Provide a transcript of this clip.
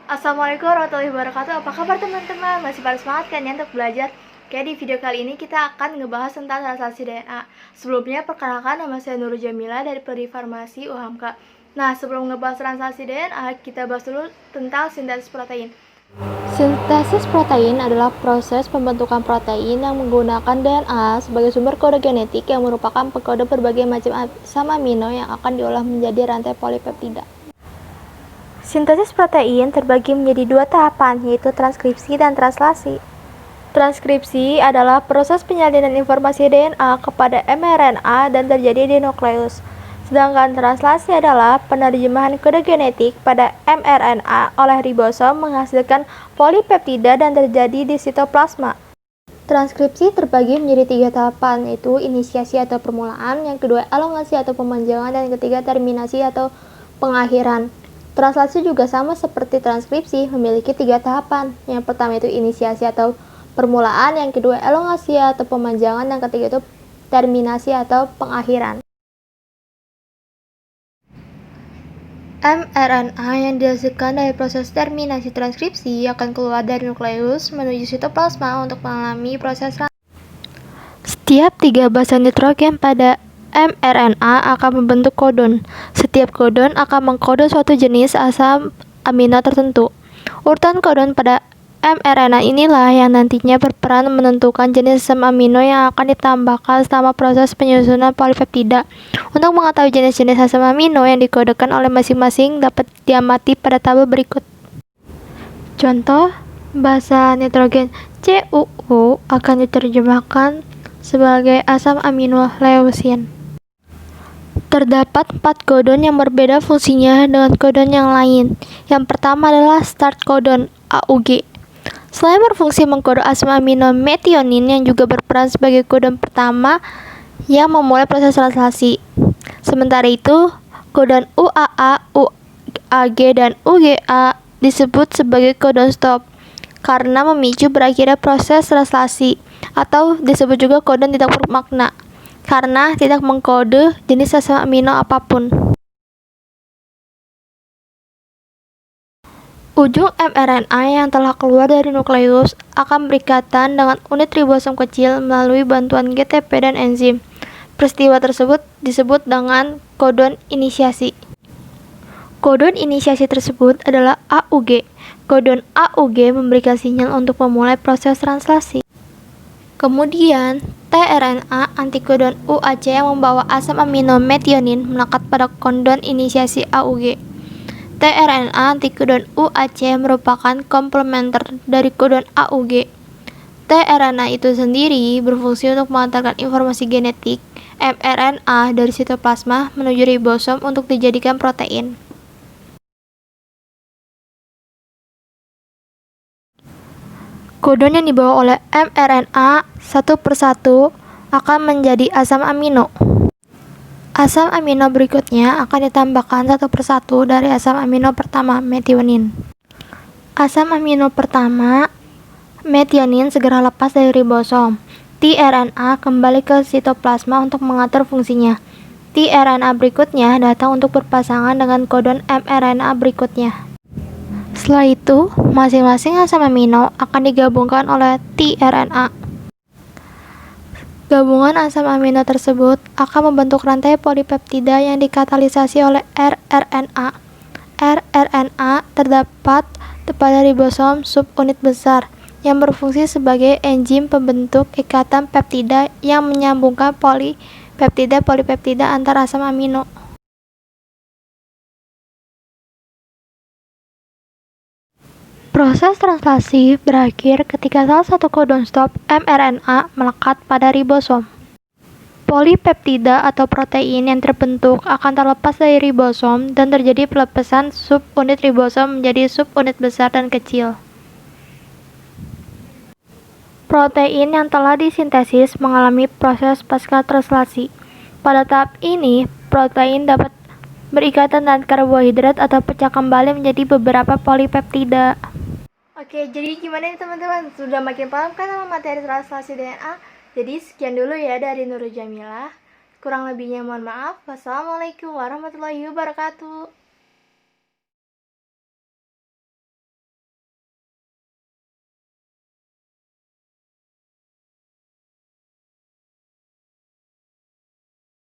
Assalamualaikum warahmatullahi wabarakatuh. Apa kabar teman-teman? Masih pada semangat kan ya untuk belajar? Oke, di video kali ini kita akan ngebahas tentang translasi DNA. Sebelumnya, perkenalkan, nama saya Nurul Jamila dari Prodi Farmasi UHAMKA. Nah, sebelum ngebahas translasi DNA, kita bahas dulu tentang sintesis protein. Sintesis protein adalah proses pembentukan protein yang menggunakan DNA sebagai sumber kode genetik yang merupakan pengkode berbagai macam asam amino yang akan diolah menjadi rantai polipeptida. Sintesis protein terbagi menjadi dua tahapan, yaitu transkripsi dan translasi. Transkripsi adalah proses penyalinan informasi DNA kepada mRNA dan terjadi di nukleus. Sedangkan translasi adalah penerjemahan kode genetik pada mRNA oleh ribosom menghasilkan polipeptida dan terjadi di sitoplasma. Transkripsi terbagi menjadi tiga tahapan, yaitu inisiasi atau permulaan, yang kedua elongasi atau pemanjangan, dan yang ketiga terminasi atau pengakhiran. Translasi juga sama seperti transkripsi, memiliki tiga tahapan. Yang pertama itu inisiasi atau permulaan, yang kedua elongasi atau pemanjangan, yang ketiga itu terminasi atau pengakhiran. mRNA yang dihasilkan dari proses terminasi transkripsi akan keluar dari nukleus menuju sitoplasma untuk mengalami proses Setiap tiga basa nitrogen pada mRNA akan membentuk kodon. Setiap kodon akan mengkode suatu jenis asam amino tertentu. Urutan kodon pada mRNA inilah yang nantinya berperan menentukan jenis asam amino yang akan ditambahkan selama proses penyusunan polipeptida. Untuk mengetahui jenis-jenis asam amino yang dikodekan oleh masing-masing dapat diamati pada tabel berikut. Contoh, basa nitrogen CuO akan diterjemahkan sebagai asam amino leusin. Terdapat 4 kodon yang berbeda fungsinya dengan kodon yang lain. Yang pertama adalah start kodon AUG. Selain berfungsi mengkode asam amino metionin yang juga berperan sebagai kodon pertama yang memulai proses translasi. Sementara itu, kodon UAA, UAG, dan UGA disebut sebagai kodon stop karena memicu berakhirnya proses translasi, atau disebut juga kodon tidak bermakna karena tidak mengkode jenis asam amino apapun. Ujung mRNA yang telah keluar dari nukleus akan berikatan dengan unit ribosom kecil melalui bantuan GTP dan enzim. Peristiwa tersebut disebut dengan kodon inisiasi. Kodon inisiasi tersebut adalah AUG. Kodon AUG memberikan sinyal untuk memulai proses translasi. Kemudian, tRNA antikodon UAC yang membawa asam amino metionin melekat pada kodon inisiasi AUG. tRNA antikodon UAC merupakan komplementer dari kodon AUG. tRNA itu sendiri berfungsi untuk mengantarkan informasi genetik mRNA dari sitoplasma menuju ribosom untuk dijadikan protein. Kodon yang dibawa oleh mRNA satu persatu akan menjadi asam amino. Asam amino berikutnya akan ditambahkan satu persatu dari asam amino pertama, metionin. Asam amino pertama, metionin, segera lepas dari ribosom. tRNA kembali ke sitoplasma untuk mengatur fungsinya. tRNA berikutnya datang untuk berpasangan dengan kodon mRNA berikutnya. Setelah itu, masing-masing asam amino akan digabungkan oleh tRNA. Gabungan asam amino tersebut akan membentuk rantai polipeptida yang dikatalisasi oleh rRNA. rRNA terdapat pada ribosom subunit besar yang berfungsi sebagai enzim pembentuk ikatan peptida yang menyambungkan polipeptida antar asam amino. Proses translasi berakhir ketika salah satu kodon stop mRNA melekat pada ribosom. Polipeptida atau protein yang terbentuk akan terlepas dari ribosom dan terjadi pelepasan subunit ribosom menjadi subunit besar dan kecil. Protein yang telah disintesis mengalami proses pasca translasi. Pada tahap ini, protein dapat berikatan dengan karbohidrat atau pecah kembali menjadi beberapa polipeptida. Oke, jadi gimana nih teman-teman? Sudah makin paham kan sama materi translasi DNA? Jadi sekian dulu ya dari Nurul Jamila. Kurang lebihnya mohon maaf. Wassalamualaikum warahmatullahi wabarakatuh.